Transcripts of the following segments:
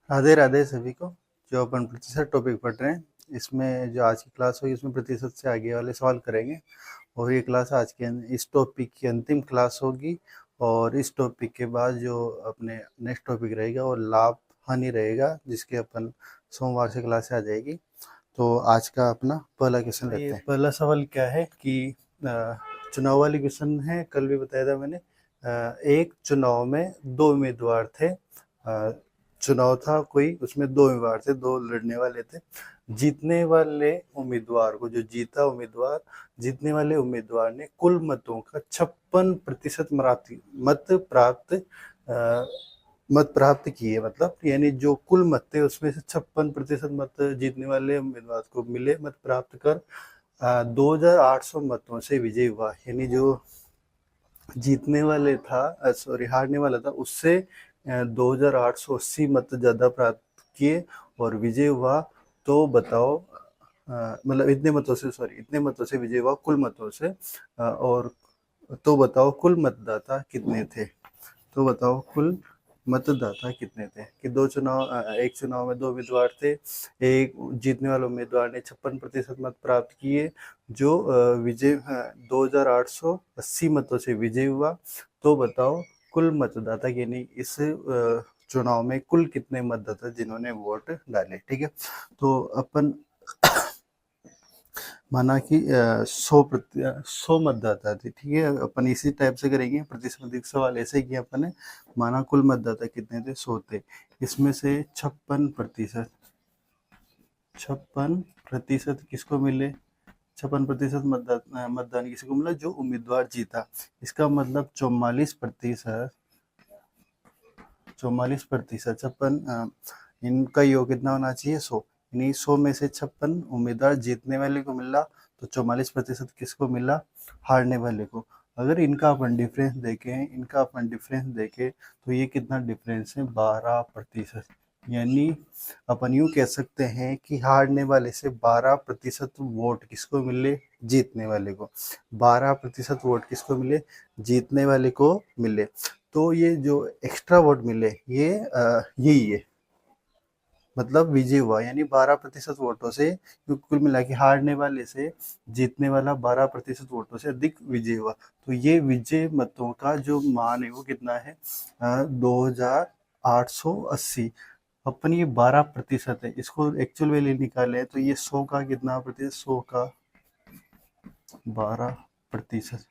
राधे राधे सभी को। जो अपन प्रतिशत टॉपिक पढ़ रहे हैं, इसमें जो आज की क्लास होगी इसमें प्रतिशत से आगे वाले सवाल करेंगे। और ये क्लास आज के इस टॉपिक की अंतिम क्लास होगी। और इस टॉपिक के बाद जो अपने नेक्स्ट टॉपिक रहेगा वो लाभ हानि रहेगा, जिसके अपन सोमवार से क्लास आ जाएगी। तो आज का अपना पहला क्वेश्चन लेते हैं। पहला सवाल क्या है कि चुनाव वाली क्वेश्चन है, कल भी बताया था मैंने। एक चुनाव में दो उम्मीदवार थे। चुनाव था कोई, उसमें दो उम्मीदवार थे, दो लड़ने वाले थे। जीतने वाले उम्मीदवार को, जो जीता उम्मीदवार, जीतने वाले उम्मीदवार ने कुल मतों का 56% मत प्राप्त किए। मतलब यानी जो कुल मत थे उसमें से 56% मत जीतने वाले उम्मीदवार को मिले, मत प्राप्त कर 2800 मतों से विजयी हुआ। यानी जो जीतने वाले था, सॉरी हारने वाला था, उससे 2880 मत ज्यादा प्राप्त किए और विजय हुआ। तो बताओ, मतलब इतने मतों से विजय हुआ कुल मतों से। और तो बताओ कुल मतदाता कितने थे। तो बताओ कुल मतदाता कितने थे। कि एक चुनाव में दो उम्मीदवार थे। एक जीतने वाले उम्मीदवार ने 56% मत प्राप्त किए, जो विजय 2880 मतों से विजय हुआ। तो बताओ कुल मतदाता, यानी इस चुनाव में कुल कितने मतदाता जिन्होंने वोट डाले। ठीक है, तो अपन माना कि 100 मतदाता थे। ठीक है, अपन इसी टाइप से करेंगे प्रतिस्पर्धी सवाल। ऐसे किया अपन ने, माना कुल मतदाता कितने थे, 100 थे। इसमें से 56% किसको मिले, 56% मतदान किसको मिला, जो उम्मीदवार जीता। इसका मतलब 44%। 56 इनका योग कितना होना चाहिए, 100। यानी 100 में से 56 उम्मीदवार जीतने वाले को मिला, तो 44% किसको मिला, हारने वाले को। अगर इनका अपन डिफरेंस देखें तो ये कितना डिफरेंस है, 12%। यानी अपन यूं कह सकते हैं कि हारने वाले से 12% वोट किसको मिले, जीतने वाले को। 12% वोट किसको मिले, जीतने वाले को मिले। तो ये जो एक्स्ट्रा वोट मिले, ये यही है, मतलब विजय हुआ। यानी 12% वोटों से, कुल मिला के हारने वाले से जीतने वाला 12% वोटों से अधिक विजय हुआ। तो ये विजय मतों का जो मान है वो कितना है, 2880। अपन ये 12% है, इसको एक्चुअल वैल्यू निकाले तो ये 100 का कितना प्रतिशत, 100 का 12%।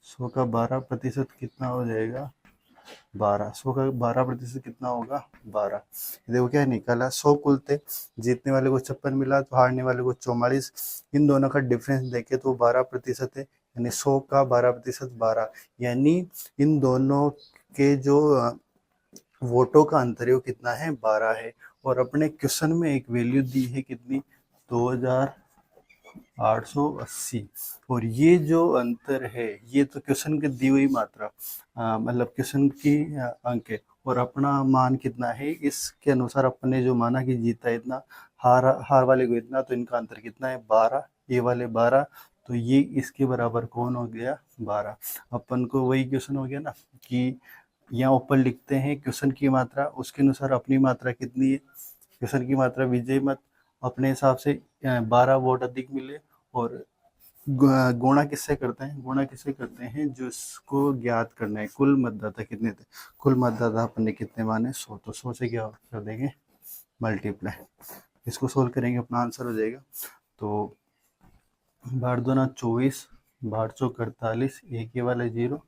100 का 12% कितना हो जाएगा, 12। 100 का 12% कितना होगा, 12। देखो क्या निकाला, 100 कुल थे, जीतने वाले को 56 मिला, तो हारने वाले को 44। इन दोनों का डिफरेंस देखे तो 12% है। यानी 100 का 12%, 12। यानी इन दोनों के जो वोटों का अंतर है वो कितना है, 12 है। और अपने क्वेश्चन में एक वैल्यू दी है कितनी, 2880। और ये जो अंतर है, ये तो क्वेश्चन की दी हुई मात्रा, मतलब क्वेश्चन की अंक है। और अपना मान कितना है, इसके अनुसार अपने जो माना कि जीता इतना, हार वाले को इतना, तो इनका अंतर कितना है, 12। ये वाले 12, तो ये इसके बराबर कौन हो गया, 12। अपन को वही क्वेश्चन हो गया ना, कि यहाँ ऊपर लिखते हैं क्वेश्चन की मात्रा, उसके अनुसार अपनी मात्रा कितनी है। क्वेश्चन की मात्रा विजय मत, अपने हिसाब से 12 वोट अधिक मिले। और गुणा किससे करते हैं, जो इसको ज्ञात करना है, कुल मतदाता कितने थे। कुल मतदाता अपन ने कितने माने, 100। तो 100 से क्या कर देंगे, मल्टीप्लाई। इसको सोल्व करेंगे, अपना आंसर हो जाएगा। तो 12 दूना 24, 12 चौक 48, एक ये वाले 0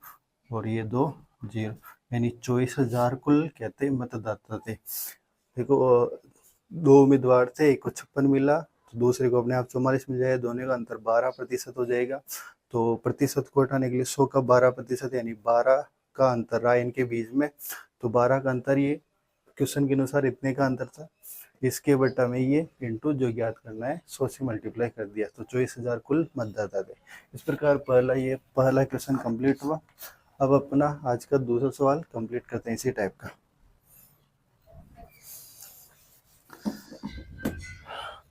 और ये 2 0। यानी 24,000 कुल कहते मतदाता थे। देखो, दो उम्मीदवार थे, एक को 56 मिला, तो दूसरे को अपने आप 44 मिल जाएगा। दोनों का अंतर 12% हो जाएगा। तो प्रतिशत को हटाने के लिए 100 का 12%, यानी 12 का अंतर रहा इनके बीच में। तो 12 का अंतर, ये क्वेश्चन के अनुसार इतने का अंतर था, इसके बटा में ये इंटू जो ज्ञात करना है 100 से मल्टीप्लाई कर दिया, तो 24,000 कुल मतदाता थे। इस प्रकार पहला क्वेश्चन कंप्लीट हुआ। अब अपना आज का दूसरा सवाल कंप्लीट करते हैं इसी टाइप का।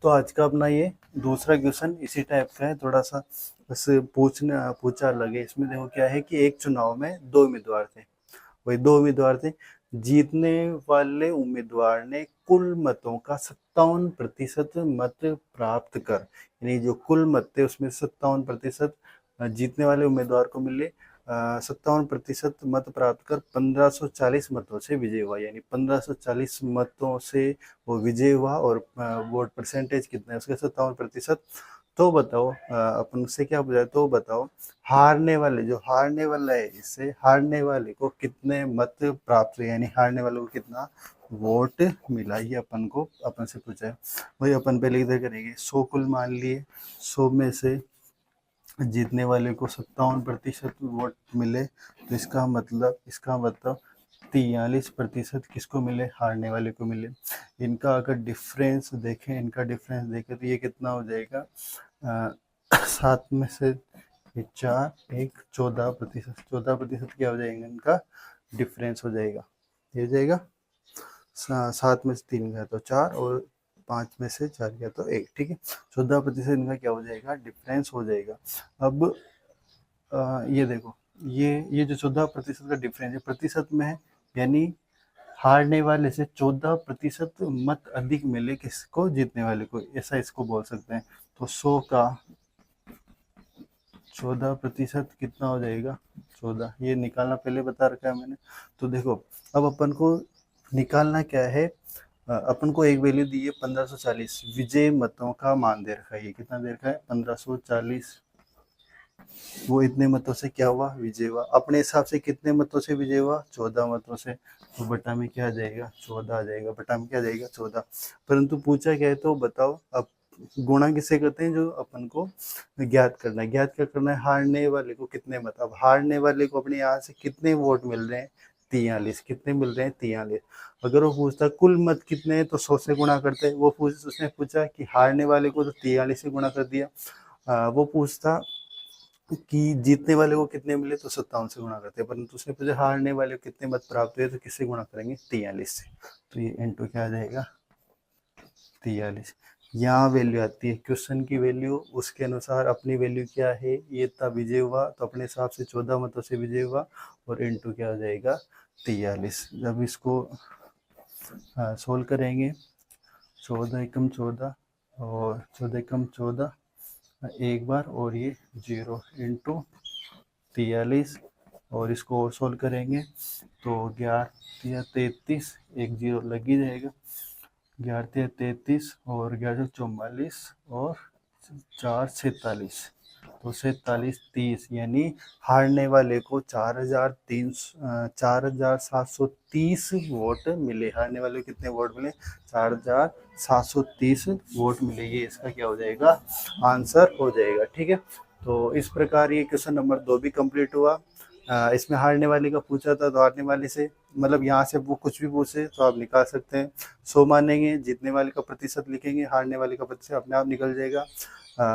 तो आज का अपना ये दूसरा क्वेश्चन इसी टाइप का है, थोड़ा सा बस पूछा अलग है। इसमें देखो क्या है कि एक चुनाव में दो उम्मीदवार थे, वही दो उम्मीदवार थे। जीतने वाले उम्मीदवार ने कुल मतों का 57% मत प्राप्त कर, यानी जो कुल मत थे उसमें 57% जीतने वाले उम्मीदवार को मिले। 57% मत प्राप्त कर 1540 मतों से विजय हुआ, यानी 1540 मतों से वो विजय हुआ। और वोट परसेंटेज कितना है उसका 57%। तो बताओ अपन उससे क्या बुझाए, तो बताओ हारने वाले, जो हारने वाला है, इससे हारने वाले को कितने मत प्राप्त हुए, यानी हारने वाले को कितना वोट मिला, ये अपन को अपन से पूछा है। वही अपन पहले इधर करेंगे। 100 कुल मान लिए, 100 में से जीतने वाले को 57% वोट मिले, तो इसका मतलब 43% किसको मिले, हारने वाले को मिले। इनका अगर डिफरेंस देखें, तो ये कितना हो जाएगा, 7 में से 4, 1, 14%। 14% क्या हो जाएगा, इनका डिफरेंस हो जाएगा, ये हो जाएगा। 7 में से 3 गया तो 4, और 5 में से 4 गया तो 1, ठीक है। 14% इनका क्या हो जाएगा, डिफरेंस हो जाएगा। अब ये देखो, ये जो 14% का डिफरेंस है प्रतिशत में है, यानी हारने वाले से 14% मत अधिक मिले किसको, जीतने वाले को, ऐसा इसको बोल सकते हैं। तो 100 का 14% कितना हो जाएगा, 14, ये निकालना पहले बता रखा है मैंने। तो देखो अब अपन को निकालना क्या है, अपन को एक वैल्यू दी है 1540, विजय मतों का मान दे रखा है, ये कितना दे रखा है 1540। वो इतने मतों से क्या हुआ, विजय हुआ। अपने हिसाब से कितने मतों से विजय हुआ, 14 मतों से। तो बटा में क्या आ जाएगा, 14 आ जाएगा, बटा में क्या आ जाएगा 14। परंतु पूछा क्या है, तो बताओ अब गुणा किससे करते हैं, जो अपन को ज्ञात करना है। ज्ञात क्या करना है, हारने वाले को कितने मत, अब हारने वाले को अपने यहाँ से कितने वोट मिल रहे हैं, 43, कितने मिल रहे हैं 43। अगर वो पूछता कुल मत कितने हैं, तो 100 से गुणा करते हैं। उसने पूछा कि हारने वाले को, तो 43 से गुणा कर दिया। वो पूछता कि जीतने वाले को कितने मिले, तो 57 से गुणा करते हैं। परंतु उसने पूछा हारने वाले को कितने मत प्राप्त हुए, तो किससे गुणा करेंगे, 43 से। तो ये इनटू क्या आ जाएगा, 43। यहाँ वैल्यू आती है क्वेश्चन की वैल्यू, उसके अनुसार अपनी वैल्यू क्या है, ये था विजय हुआ, तो अपने हिसाब से 14 मतों से विजय हुआ, और इनटू क्या हो जाएगा 43। जब इसको सोल्व करेंगे, 14 एकम 14, और 14 एकम 14 एक बार, और ये 0 इंटू 43, और इसको और सोल्व करेंगे तो 11 33, एक 0 लग ही जाएगा। 11 33 और 11 44 और 4 47, तो 47 30, यानी हारने वाले को 4730 वोट मिले। हारने वाले को कितने वोट मिले, 4730 वोट मिले। ये इसका क्या हो जाएगा, आंसर हो जाएगा, ठीक है। तो इस प्रकार ये क्वेश्चन नंबर 2 भी कंप्लीट हुआ। इसमें हारने वाले का पूछा था, तो हारने वाले से मतलब यहाँ से वो कुछ भी पूछे तो आप निकाल सकते हैं। 100 मानेंगे, जीतने वाले का प्रतिशत लिखेंगे, हारने वाले का प्रतिशत अपने आप निकल जाएगा।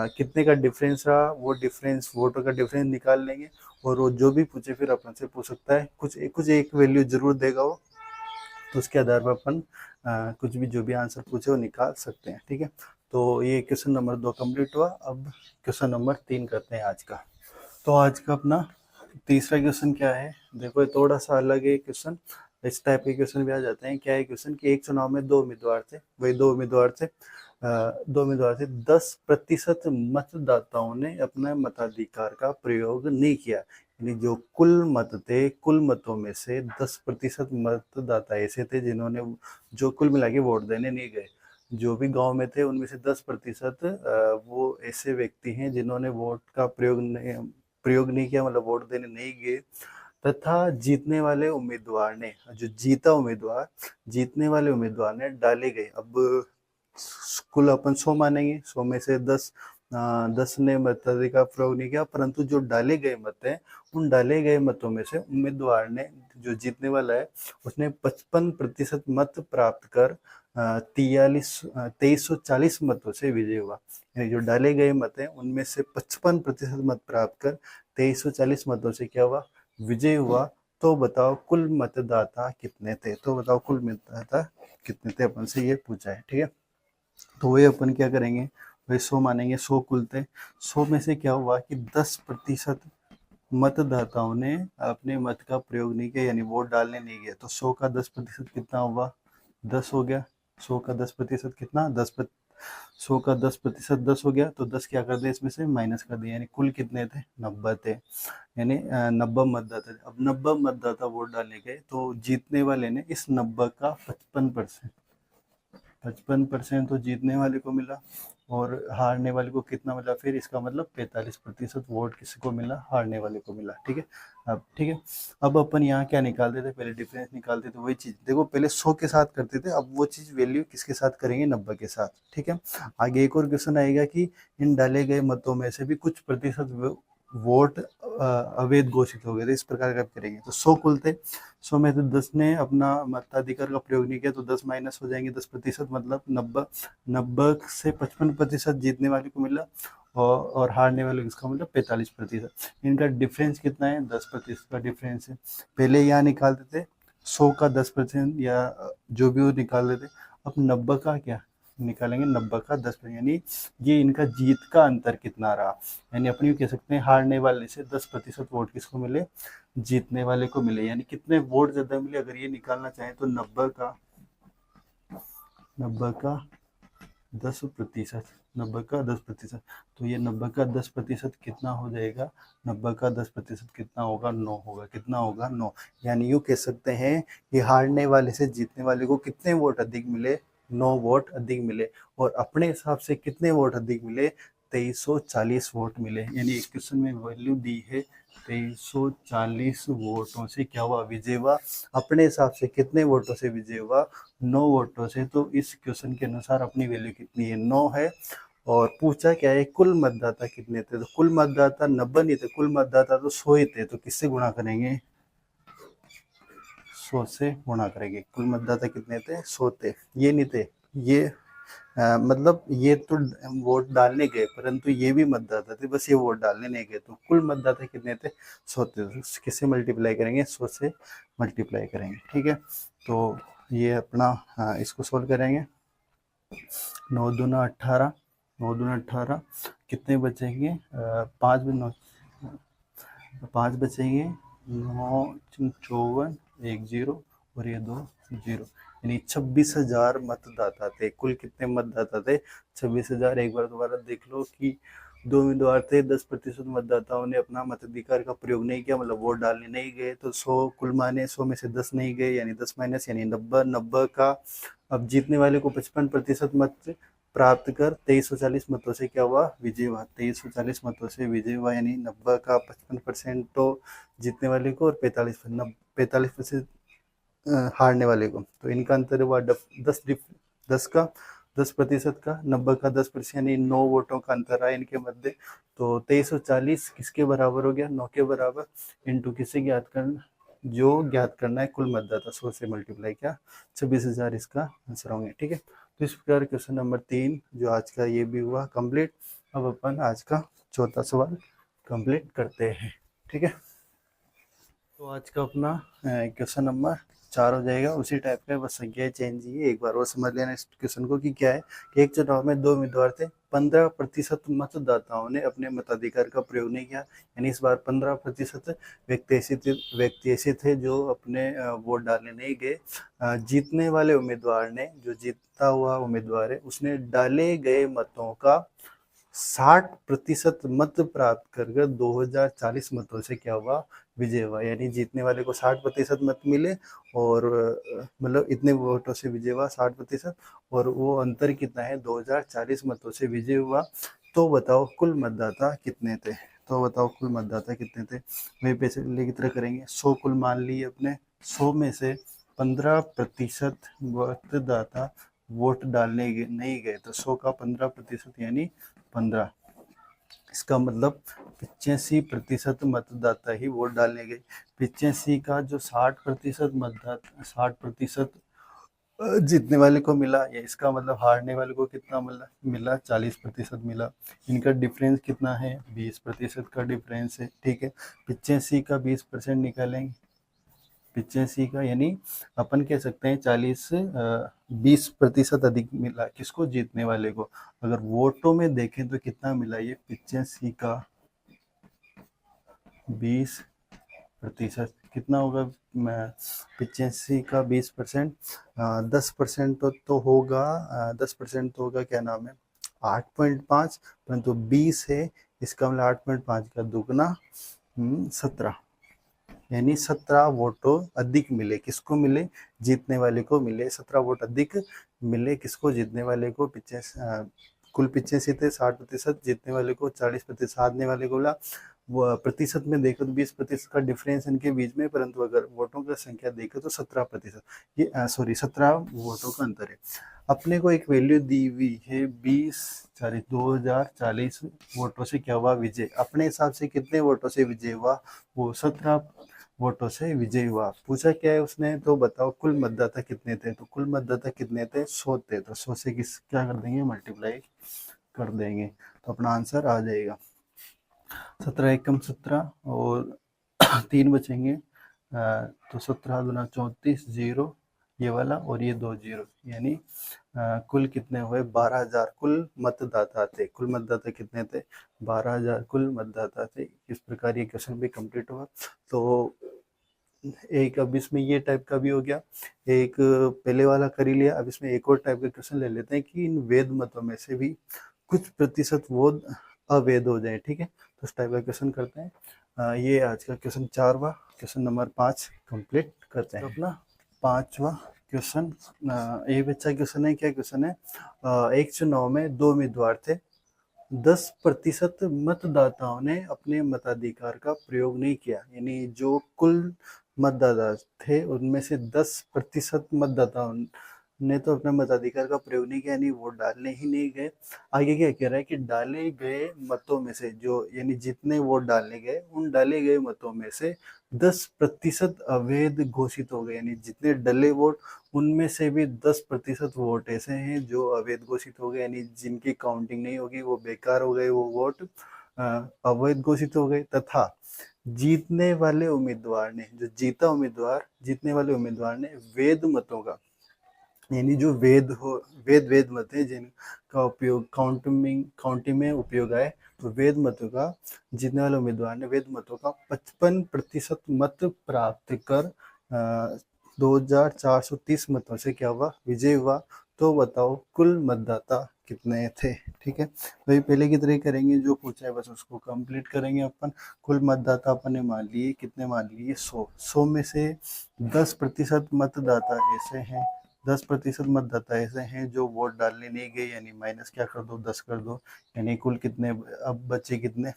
कितने का डिफरेंस रहा, वो डिफरेंस, वोटों का डिफरेंस निकाल लेंगे। और वो जो भी पूछे फिर अपन से पूछ सकता है, कुछ एक वैल्यू जरूर देगा वो, तो उसके आधार पर अपन कुछ भी जो भी आंसर पूछे वो निकाल सकते हैं, ठीक है। तो ये क्वेश्चन नंबर 2 कंप्लीट हुआ। अब क्वेश्चन नंबर 3 करते हैं आज का। तो आज का अपना तीसरा क्वेश्चन क्या है, देखो ये थोड़ा सा अलग है क्वेश्चन। इस टाइप के क्वेश्चन भी आ जाते हैं। क्या है क्वेश्चन कि एक चुनाव में 2 उम्मीदवार थे, वही 2 उम्मीदवार थे, 10% मतदाताओं ने अपना मताधिकार का प्रयोग नहीं किया। यानी जो कुल मत थे, कुल मतों में से 10% मतदाता ऐसे थे जिन्होंने, जो कुल मिला के वोट देने नहीं गए। जो भी गांव में थे उनमें से 10% वो ऐसे व्यक्ति हैं जिन्होंने वोट का प्रयोग नहीं किया, मतलब वोट देने नहीं गए। तथा जीतने वाले उम्मीदवार ने, जो जीतने वाले उम्मीदवार ने डाले गए, अब कुल अपन 100 मानेंगे, 100 में से 10 ने मताधिकार प्रयोग नहीं किया, परंतु जो डाले गए मत हैं, उन डाले गए मतों में से उम्मीदवार ने, जो जीतने वाला है, उसने 55% मत प्राप्त कर 2340 मतों से विजय हुआ। यानी जो डाले गए मत हैं उनमें से 55% मत प्राप्त कर 2340 मतों से क्या हुआ, विजय हुआ। तो बताओ कुल मतदाता कितने थे, अपन से ये पूछा है, ठीक है। तो वही अपन क्या करेंगे, वही 100 मानेंगे, 100 कुल थे। 100 में से क्या हुआ कि 10% मतदाताओं ने अपने मत का प्रयोग नहीं किया यानी वोट डालने नहीं गए, तो 100 का 10% कितना हुआ? 10 हो गया। 100 का 10% कितना? 100 का 10% 10 हो गया, तो 10 क्या कर दिया इसमें से माइनस कर दिया, यानी कुल कितने थे? 90 थे, यानी 90 मतदाता थे। अब 90 मतदाता वोट डालने गए, तो जीतने वाले ने इस 90 का 55% तो जीतने वाले को मिला, और हारने वाले को कितना मिला? फिर इसका मतलब 45% वोट किसको मिला? हारने वाले को मिला। ठीक है, अब ठीक है, अब अपन यहाँ क्या निकालते थे? पहले डिफरेंस निकालते थे, वही चीज देखो, पहले 100 के साथ करते थे, अब वो चीज वैल्यू किसके साथ करेंगे? 90 के साथ। ठीक है, आगे एक और क्वेश्चन आएगा कि इन डाले गए मतों में से भी कुछ प्रतिशत वोट अवैध घोषित हो गए थे, इस प्रकार का करेंगे। तो 100 कुल थे, 100 में से 10 ने अपना मताधिकार का प्रयोग नहीं किया, तो 10 माइनस हो जाएंगे, 10% मतलब 90। 90 से 55% जीतने वाले को मिला, और हारने वाले को इसका मतलब 45%। इनका डिफरेंस कितना है? 10% का डिफरेंस है। पहले यहाँ निकालते थे 100 का 10% या जो भी वो निकाल देते, अब 90 का क्या निकालेंगे? 90 का 10%, यानी ये इनका जीत का अंतर कितना रहा, यानी अपनी भी कह सकते हैं हारने वाले से 10% वोट किसको मिले? जीतने वाले को मिले, यानी कितने वोट ज्यादा मिले अगर ये निकालना चाहें तो 90 का 10%, 90 का 10%, तो ये 90 का 10% कितना हो जाएगा? 90 का 10% कितना होगा? 9 होगा। कितना होगा? 9। यानी यूँ कह सकते हैं कि हारने वाले से जीतने वाले को कितने वोट अधिक मिले? 9 वोट अधिक मिले। और अपने हिसाब से कितने वोट अधिक मिले? 2340 वोट मिले, यानी इस क्वेश्चन में वैल्यू दी है 2340 वोटों से क्या हुआ? विजय हुआ। अपने हिसाब से कितने वोटों से विजय हुआ? 9 वोटों से। तो इस क्वेश्चन के अनुसार अपनी वैल्यू कितनी है? 9 है। और पूछा क्या है? कुल मतदाता कितने थे? तो कुल मतदाता 90 नहीं थे, कुल मतदाता तो 100 ही थे, तो किससे गुणा करेंगे? 100 से गुणा करेंगे। कुल मतदाता कितने थे? 100 थे, ये नहीं थे, ये मतलब ये तो वोट डालने गए, परंतु ये भी मतदाता थे, बस ये वोट डालने नहीं गए। तो कुल मतदाता कितने थे? 100 थे। तो किससे मल्टीप्लाई करेंगे? 100 से मल्टीप्लाई करेंगे। ठीक है, तो ये अपना इसको सोल्व करेंगे। 9 दूना 18, 9 दूना 18, कितने बचेंगे? 5 में 9, 5 बचेंगे, 9 54 1 0 और ये 2 0, यानी 26,000 मतदाता थे। कुल कितने मतदाता थे? 26,000। एक बार दोबारा देख लो कि 2 उम्मीदवार थे, 10% मतदाताओं ने अपना मताधिकार का प्रयोग नहीं किया, मतलब वोट डालने नहीं गए, तो 100 कुल माने 100 में से 10 नहीं गए, यानी 10 माइनस, यानी 90। 90 का अब जीतने वाले को 55% मत प्राप्त कर 2340 मतों से क्या हुआ? विजय हुआ। 2340 मतों से विजय हुआ, यानी 90 का 55% तो जीतने वाले को और 45% हारने वाले को। तो इनका अंतर हुआ 10 का 10% का, 90 का 10%, यानी 9 वोटों का अंतर है इनके मध्य। तो 2340 किसके बराबर हो गया? 9 के बराबर। इंटू किसे ज्ञात करना? जो ज्ञात करना है कुल मतदाता, 100 से मल्टीप्लाई क्या? 26,000 इसका आंसर होंगे। ठीक है, तो इस प्रकार क्वेश्चन नंबर 3 जो आज का ये भी हुआ कंप्लीट। अब अपन आज का चौथा सवाल कंप्लीट करते हैं। ठीक है, तो आज का अपना क्वेश्चन नंबर 4 हो जाएगा, उसी टाइप का, बस संख्याएं चेंज ही है। एक बार और समझ लेना इस क्वेश्चन को कि क्या है कि एक चुनाव में 2 उम्मीदवार थे, 15% मतदाताओं ने अपने मताधिकार का प्रयोग नहीं किया, यानी इस बार 15% व्यक्ति ऐसे थे जो अपने वोट डालने नहीं गए। जीतने वाले उम्मीदवार ने, जो जीतता हुआ उम्मीदवार है, उसने डाले गए मतों का 60% मत प्राप्त कर 2040 मतों से क्या हुआ? विजय हुआ, यानी जीतने वाले को 60% मत मिले, और मतलब इतने वोटों से विजय हुआ 60%, और वो अंतर कितना है? 2040 मतों से विजय हुआ। तो बताओ कुल मतदाता कितने थे? तो बताओ कुल मतदाता कितने थे? वही पैसे की तरह करेंगे। 100 कुल मान लिए अपने, 100 में से 15% मतदाता वोट डालने नहीं गए, तो 100 का 15% यानी 15। इसका मतलब 85% मतदाता ही वोट डालने गए। 85 का जो 60% मतदाता, 60% जीतने वाले को मिला, या इसका मतलब हारने वाले को कितना मिला? 40% मिला। इनका डिफरेंस कितना है? 20% का डिफरेंस है। ठीक है, 85 का 20% निकालेंगे, 85 का, यानी अपन कह सकते हैं 20% अधिक मिला किसको? जीतने वाले को। अगर वोटों में देखें तो कितना मिला? ये 85 का 20% कितना होगा? 85 का 20%, 10% तो होगा, 10% तो होगा, क्या नाम है, 8.5, परंतु 20 है, इसका मतलब 8.5 का दुगना 17, यानी 17 वोटों अधिक मिले। किसको मिले? जीतने वाले को मिले। 17 वोट अधिक मिले किसको? जीतने वाले को। कुल 85 थे, 60%, जीतने वाले को 40%, हारने वाले को मिला। वो प्रतिशत में देखो तो 20% का डिफरेंस इनके बीच में, परंतु अगर वोटों का संख्या देखो तो 17%, ये सॉरी 17 वोटों का अंतर है। अपने को एक वैल्यू दी हुई है 2040 वोटों से क्या हुआ? विजय। अपने हिसाब से कितने वोटों से विजय हुआ? वो 17 वोटों से विजय हुआ। पूछा क्या है उसने? तो बताओ कुल मतदाता कितने थे? तो कुल मतदाता कितने थे? 100 थे। तो 100 से किस क्या कर देंगे? मल्टीप्लाई कर देंगे, तो अपना आंसर आ जाएगा 17 एकम 17 और 3 बचेंगे, तो 17 दूना 34, 0 ये वाला और ये 2 0, यानी कुल कितने हुए? 12,000 कुल मतदाता थे। कुल मतदाता कितने थे? 12,000 कुल मतदाता थे। इस प्रकार ये क्वेश्चन भी कंप्लीट हुआ। तो एक अब इसमें ये टाइप का भी हो गया, एक पहले वाला कर ही लिया। अब इसमें एक और टाइप का क्वेश्चन ले लेते हैं कि इन वेद मतों में से भी कुछ प्रतिशत वो अवैध हो जाए। ठीक है, तो इस टाइप का क्वेश्चन करते हैं। ये आज का क्वेश्चन 4वां, क्वेश्चन नंबर 5 कंप्लीट करते हैं। तो अपना 5वां क्वेश्चन, ये अच्छा क्वेश्चन है। क्या क्वेश्चन है? एक चुनाव में 2 उम्मीदवार थे। 10% मतदाताओं ने अपने मताधिकार का प्रयोग नहीं किया, यानी जो कुल मतदाता थे उनमें से 10% मतदाताओं ने तो अपने मताधिकार का प्रयोग नहीं किया, यानी वोट डालने ही नहीं गए। आगे क्या कह रहा है कि डाले गए मतों में से, जो यानी जितने वोट डालने गए उन डाले गए मतों में से 10% अवैध घोषित हो गए, यानी जितने डले वोट उनमें से भी 10% वोट ऐसे हैं जो अवैध घोषित हो गए, यानी जिनकी काउंटिंग नहीं होगी, वो बेकार हो गए, वो वोट अवैध घोषित हो गए। तथा जीतने वाले उम्मीदवार ने, जो जीता उम्मीदवार, जीतने वाले उम्मीदवार ने वेद मतों का, यानी जो वेद मत है जिनका उपयोग काउंटिंग में उपयोग आए, तो वेद मतों का जीतने वाले उम्मीदवार ने वेद मतों का 55% मत प्राप्त कर 2,430 मतों से क्या हुआ? विजय हुआ। तो बताओ कुल मतदाता कितने थे? ठीक है, तो ये पहले की तरह करेंगे, जो पूछा है बस उसको कंप्लीट करेंगे अपन। कुल मतदाता अपन ने मान लिए कितने? मान लिए 100 में से 10% मतदाता ऐसे हैं, 10% मतदाता ऐसे हैं जो वोट डालने नहीं गए, यानी माइनस क्या कर दो? 10 कर दो, यानी कुल कितने अब बचे? कितने?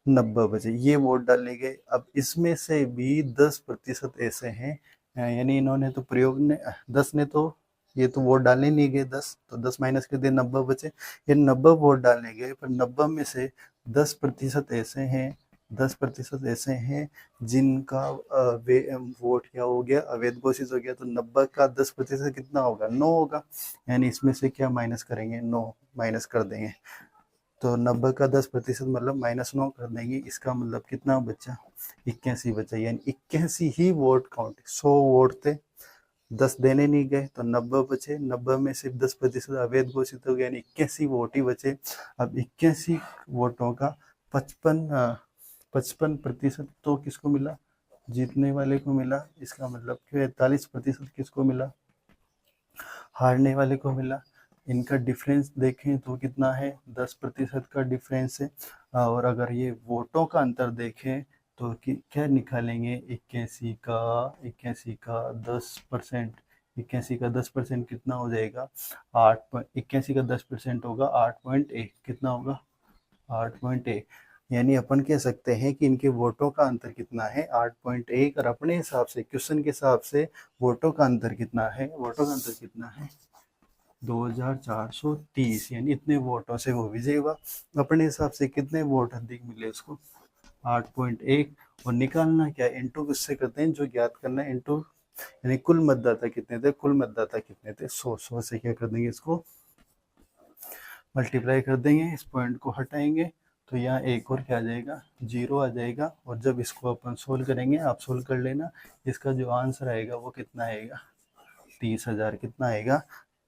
90 बचे। ये वोट डालने गए। अब इसमें से भी 10% ऐसे हैं, यानी इन्होंने तो प्रयोग ने 10 ने तो ये तो वोट डालने नहीं गए 10, तो 10 माइनस कर दिए, 90 बचे। ये 90 वोट डालने गए, पर 90 में से 10% ऐसे हैं, 10% ऐसे हैं जिनका वोट क्या हो गया? अवैध घोषित हो गया। तो 90 का 10% कितना होगा? 9 होगा, यानी इसमें से क्या माइनस करेंगे? 9 माइनस कर देंगे, तो 90 का 10% मतलब -9 कर देंगे। इसका मतलब कितना बचा? 81 बचा, यानी 81 ही वोट काउंट। 100 वोट थे, 10 देने नहीं गए, तो 90 बचे। 90 में सिर्फ 10% अवैध घोषित हो गया, यानी 81 वोट ही बचे। अब 81 वोटों का 55% तो किसको मिला? जीतने वाले को मिला। इसका मतलब 45% किसको मिला? हारने वाले को मिला। इनका डिफरेंस देखें तो कितना है? 10% का डिफरेंस है। और अगर ये वोटों का अंतर देखें तो क्या निकालेंगे? 81 का 10%, 81 का 10% कितना हो जाएगा? 81 का 10% होगा 8.1। कितना होगा? 8.1। यानी अपन कह सकते हैं कि इनके वोटों का अंतर कितना है? 8.1। और अपने हिसाब से, क्वेश्चन के हिसाब से वोटों का अंतर कितना है? वोटों का अंतर कितना है? 2,430, यानी इतने वोटों से वो विजय हुआ। अपने हिसाब से कितने वोट अधिक मिले उसको? 8.1। और निकालना क्या? इंटू किससे करते हैं? जो ज्ञात करना है इंटू, यानी कुल मतदाता कितने थे? कुल मतदाता कितने थे? 100 से क्या कर देंगे? इसको मल्टीप्लाई कर देंगे, इस पॉइंट को हटाएंगे, तो यहाँ एक और क्या आ जाएगा? 0 आ जाएगा। और जब इसको अपन सोल्व करेंगे, आप सोल्व कर लेना, इसका जो आंसर आएगा वो कितना आएगा? 30,000। कितना आएगा?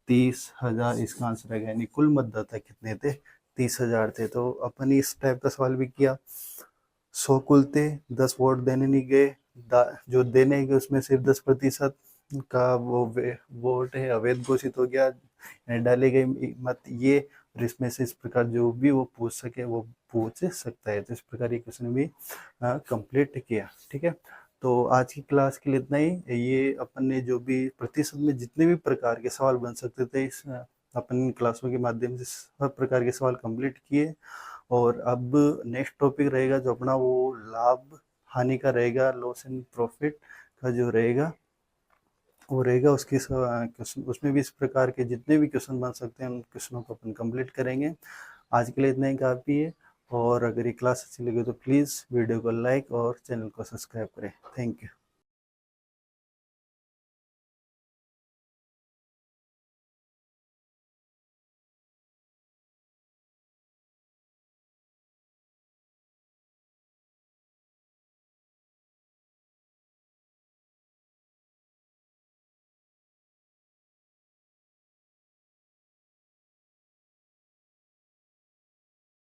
30,000 इसका आंसर आएगा, यानी कुल मतदाता कितने थे? 30,000 थे। तो अपन इस टाइप का सवाल भी किया, 100 कुल थे, 10 वोट देने नहीं गए, जो देने गए उसमें सिर्फ 10% का वो वोट है अवैध घोषित हो गया, यानी डाले गए मत ये, और इसमें से इस प्रकार जो भी वो पूछ सके वो पूछ सकता है। तो इस प्रकार ये क्वेश्चन भी कंप्लीट किया। ठीक है, तो आज की क्लास के लिए इतना ही। ये अपन ने जो भी प्रतिशत में जितने भी प्रकार के सवाल बन सकते थे इस अपन क्लासों के माध्यम से हर प्रकार के सवाल कंप्लीट किए। और अब नेक्स्ट टॉपिक रहेगा जो अपना वो लाभ हानि का रहेगा, लॉस एंड प्रॉफिट का जो रहेगा वो रहेगा। उसकी क्वेश्चन उसमें भी इस प्रकार के जितने भी क्वेश्चन बन सकते हैं उन क्वेश्चनों को अपन कंप्लीट करेंगे। आज के लिए इतना ही काफ़ी है। और अगर ये क्लास अच्छी लगे तो प्लीज़ वीडियो को लाइक और चैनल को सब्सक्राइब करें। Thank you.